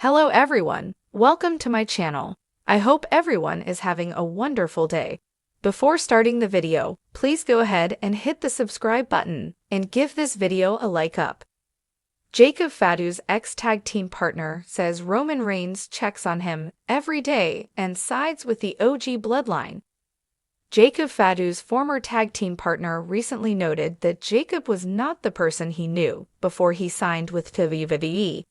Hello everyone, welcome to my channel. I hope everyone is having a wonderful day. Before starting the video, please go ahead and hit the subscribe button and give this video a like up. Jacob Fatu's ex-tag team partner says Roman Reigns checks on him every day and sides with the OG Bloodline. Jacob Fatu's former tag team partner recently noted that Jacob was not the person he knew before he signed with WWE.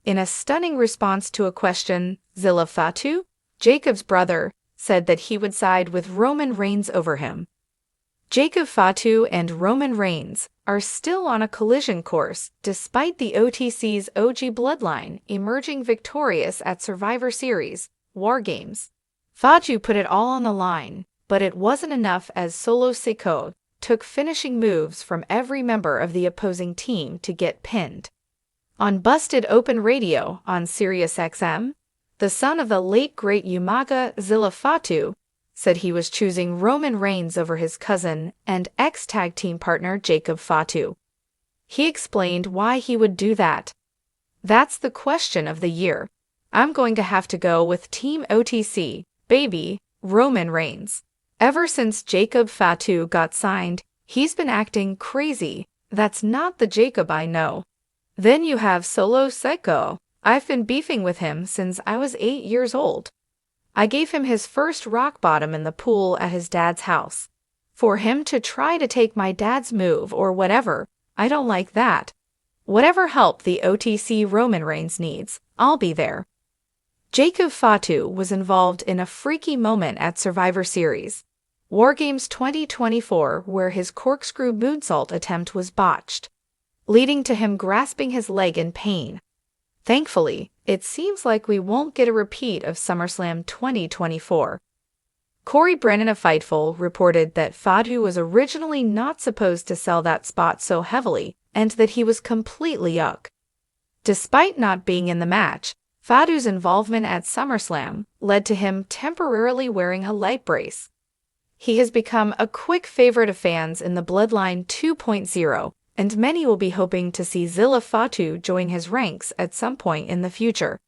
In a stunning response to a question, Zilla Fatu, Jacob's brother, said that he would side with Roman Reigns over him. Jacob Fatu and Roman Reigns are still on a collision course despite the OTC's OG Bloodline emerging victorious at Survivor Series, War Games. Fatu put it all on the line, but it wasn't enough as Solo Sikoa took finishing moves from every member of the opposing team to get pinned. On Busted Open Radio on SiriusXM, the son of the late great Umaga Zilla Fatu said he was choosing Roman Reigns over his cousin and ex-tag team partner Jacob Fatu. He explained why he would do that. "That's the question of the year. I'm going to have to go with Team OTC, baby, Roman Reigns. Ever since Jacob Fatu got signed, he's been acting crazy. That's not the Jacob I know. Then you have Solo Sikoa. I've been beefing with him since I was 8 years old. I gave him his first rock bottom in the pool at his dad's house. For him to try to take my dad's move or whatever, I don't like that. Whatever help the OTC Roman Reigns needs, I'll be there." Jacob Fatu was involved in a freaky moment at Survivor Series, War Games 2024, where his corkscrew moonsault attempt was botched, leading to him grasping his leg in pain. Thankfully, it seems like we won't get a repeat of SummerSlam 2024. Corey Brennan of Fightful reported that Fatu was originally not supposed to sell that spot so heavily and that he was completely yuck. Despite not being in the match, Fatu's involvement at SummerSlam led to him temporarily wearing a light brace. He has become a quick favorite of fans in the Bloodline 2.0, and many will be hoping to see Zilla Fatu join his ranks at some point in the future.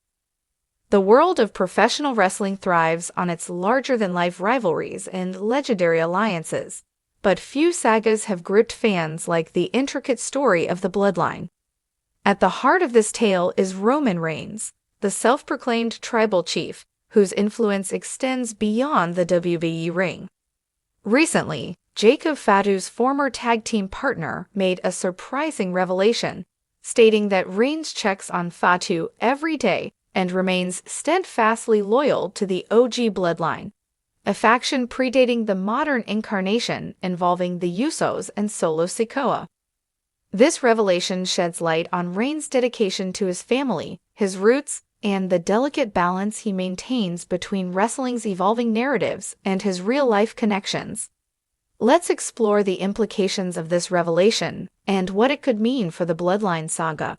The world of professional wrestling thrives on its larger-than-life rivalries and legendary alliances, but few sagas have gripped fans like the intricate story of the Bloodline. At the heart of this tale is Roman Reigns, the self-proclaimed tribal chief, whose influence extends beyond the WWE ring. Recently, Jacob Fatu's former tag team partner made a surprising revelation, stating that Reigns checks on Fatu every day and remains steadfastly loyal to the OG Bloodline, a faction predating the modern incarnation involving the Usos and Solo Sikoa. This revelation sheds light on Reigns' dedication to his family, his roots, and the delicate balance he maintains between wrestling's evolving narratives and his real-life connections. Let's explore the implications of this revelation and what it could mean for the Bloodline saga.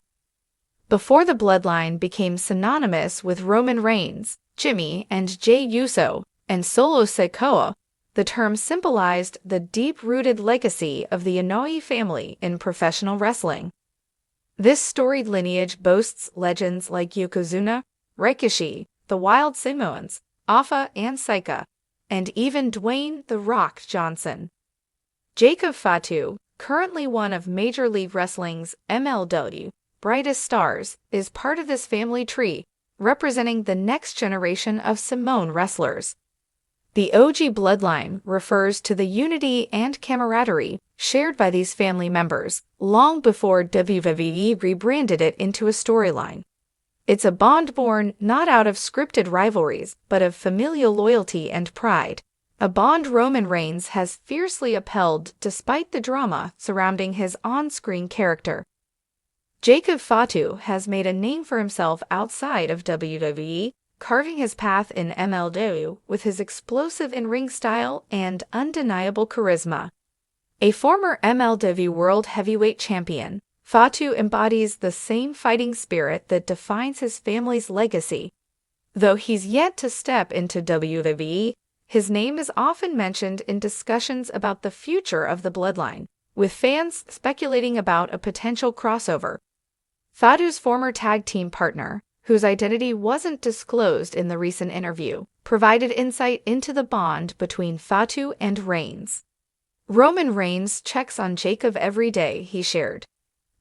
Before the Bloodline became synonymous with Roman Reigns, Jimmy and Jey Uso, and Solo Sikoa, the term symbolized the deep-rooted legacy of the Inoue family in professional wrestling. This storied lineage boasts legends like Yokozuna, Rikishi, the Wild Samoans, Alpha and Sika, and even Dwayne "The Rock" Johnson. Jacob Fatu, currently one of Major League Wrestling's MLW brightest stars, is part of this family tree, representing the next generation of Samoan wrestlers. The OG Bloodline refers to the unity and camaraderie shared by these family members long before WWE rebranded it into a storyline. It's a bond born not out of scripted rivalries, but of familial loyalty and pride, a bond Roman Reigns has fiercely upheld despite the drama surrounding his on-screen character. Jacob Fatu has made a name for himself outside of WWE, carving his path in MLW with his explosive in-ring style and undeniable charisma. A former MLW World Heavyweight Champion, Fatu embodies the same fighting spirit that defines his family's legacy. Though he's yet to step into WWE, his name is often mentioned in discussions about the future of the Bloodline, with fans speculating about a potential crossover. Fatu's former tag team partner, whose identity wasn't disclosed in the recent interview, provided insight into the bond between Fatu and Reigns. Roman Reigns checks on Jacob every day, he shared.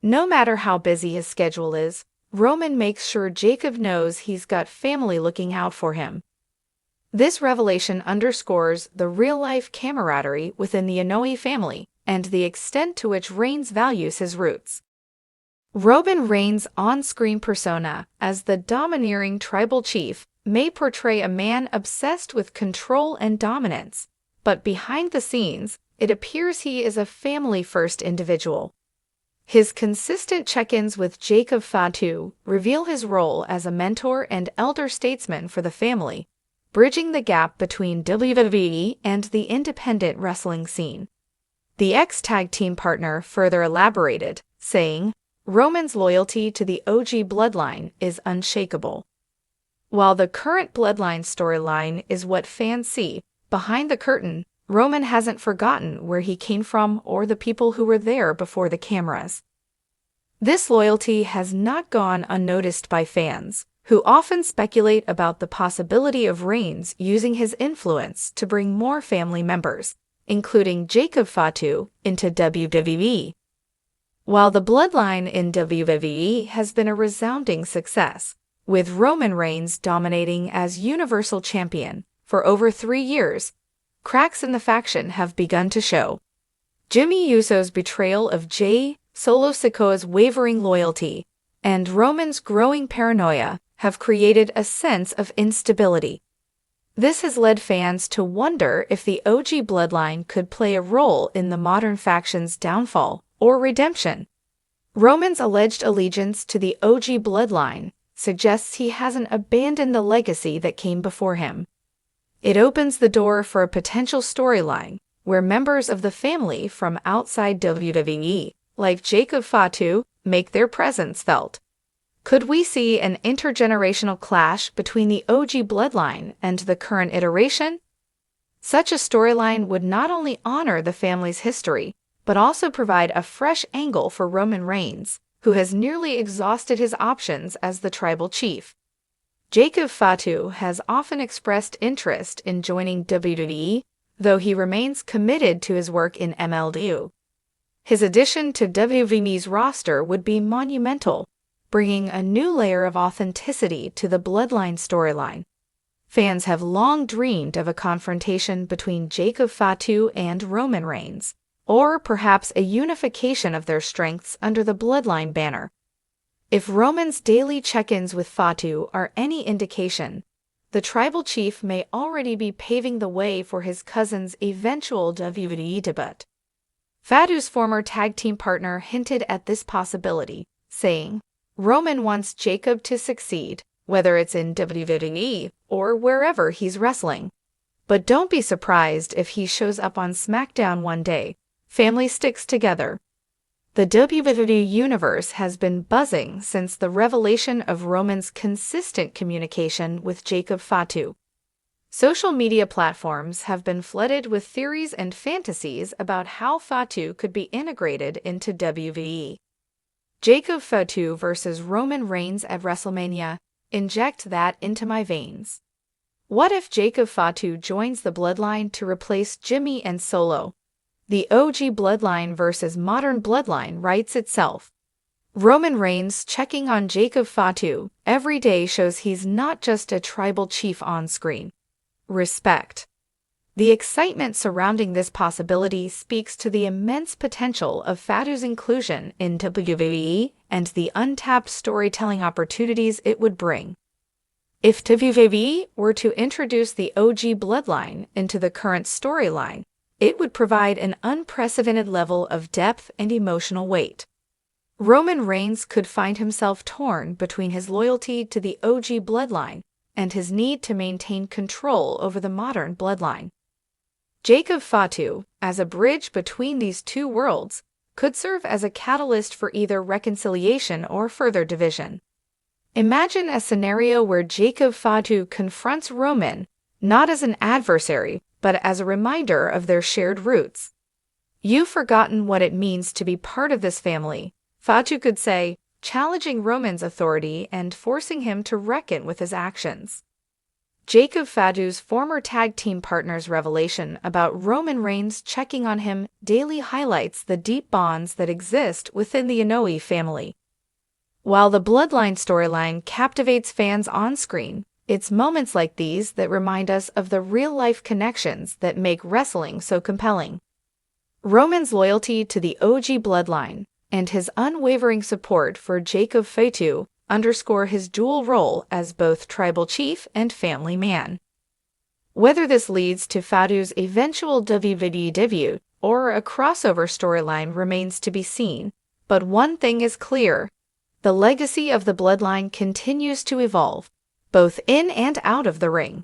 No matter how busy his schedule is, Roman makes sure Jacob knows he's got family looking out for him. This revelation underscores the real-life camaraderie within the Inoue family and the extent to which Reigns values his roots. Roman Reigns' on-screen persona as the domineering tribal chief may portray a man obsessed with control and dominance, but behind the scenes, it appears he is a family-first individual. His consistent check-ins with Jacob Fatu reveal his role as a mentor and elder statesman for the family, bridging the gap between WWE and the independent wrestling scene. The ex-tag team partner further elaborated, saying, Roman's loyalty to the OG Bloodline is unshakable. While the current Bloodline storyline is what fans see, behind the curtain, Roman hasn't forgotten where he came from or the people who were there before the cameras. This loyalty has not gone unnoticed by fans, who often speculate about the possibility of Reigns using his influence to bring more family members, including Jacob Fatu, into WWE. While the Bloodline in WWE has been a resounding success, with Roman Reigns dominating as Universal Champion for over 3 years, cracks in the faction have begun to show. Jimmy Uso's betrayal of Solo Sikoa's wavering loyalty and Roman's growing paranoia have created a sense of instability. This has led fans to wonder if the OG Bloodline could play a role in the modern faction's downfall or redemption. Roman's alleged allegiance to the OG Bloodline suggests he hasn't abandoned the legacy that came before him. It opens the door for a potential storyline where members of the family from outside WWE, like Jacob Fatu, make their presence felt. Could we see an intergenerational clash between the OG Bloodline and the current iteration? Such a storyline would not only honor the family's history, but also provide a fresh angle for Roman Reigns, who has nearly exhausted his options as the tribal chief. Jacob Fatu has often expressed interest in joining WWE, though he remains committed to his work in MLW. His addition to WWE's roster would be monumental, bringing a new layer of authenticity to the Bloodline storyline. Fans have long dreamed of a confrontation between Jacob Fatu and Roman Reigns, or perhaps a unification of their strengths under the Bloodline banner. If Roman's daily check-ins with Fatu are any indication, the tribal chief may already be paving the way for his cousin's eventual WWE debut. Fatu's former tag team partner hinted at this possibility, saying, Roman wants Jacob to succeed, whether it's in WWE or wherever he's wrestling. But don't be surprised if he shows up on SmackDown one day. Family sticks together. The WWE Universe has been buzzing since the revelation of Roman's consistent communication with Jacob Fatu. Social media platforms have been flooded with theories and fantasies about how Fatu could be integrated into WWE. Jacob Fatu versus Roman Reigns at WrestleMania. Inject that into my veins. What if Jacob Fatu joins the Bloodline to replace Jimmy and Solo? The OG Bloodline versus modern Bloodline writes itself. Roman Reigns checking on Jacob Fatu every day shows he's not just a tribal chief on screen. Respect. The excitement surrounding this possibility speaks to the immense potential of Fatu's inclusion in WWE and the untapped storytelling opportunities it would bring. If WWE were to introduce the OG Bloodline into the current storyline, it would provide an unprecedented level of depth and emotional weight. Roman Reigns could find himself torn between his loyalty to the OG Bloodline and his need to maintain control over the modern Bloodline. Jacob Fatu, as a bridge between these two worlds, could serve as a catalyst for either reconciliation or further division. Imagine a scenario where Jacob Fatu confronts Roman, not as an adversary, but as a reminder of their shared roots. You've forgotten what it means to be part of this family, Fatu could say, challenging Roman's authority and forcing him to reckon with his actions. Zilla Fatu's former tag team partner's revelation about Roman Reigns checking on him daily highlights the deep bonds that exist within the Wwe family. While the Bloodline storyline captivates fans on screen, it's moments like these that remind us of the real-life connections that make wrestling so compelling. Roman's loyalty to the OG Bloodline and his unwavering support for Zilla Fatu underscore his dual role as both tribal chief and family man. Whether this leads to Fatu's eventual WWE debut or a crossover storyline remains to be seen, but one thing is clear: the legacy of the Bloodline continues to evolve, both in and out of the ring.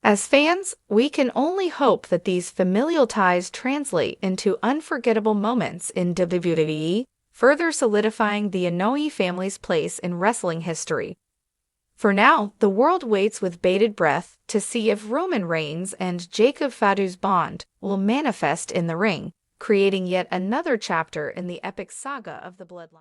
As fans, we can only hope that these familial ties translate into unforgettable moments in WWE, further solidifying the Wwe family's place in wrestling history. For now, the world waits with bated breath to see if Roman Reigns and Zilla Fatu's bond will manifest in the ring, creating yet another chapter in the epic saga of the Bloodline.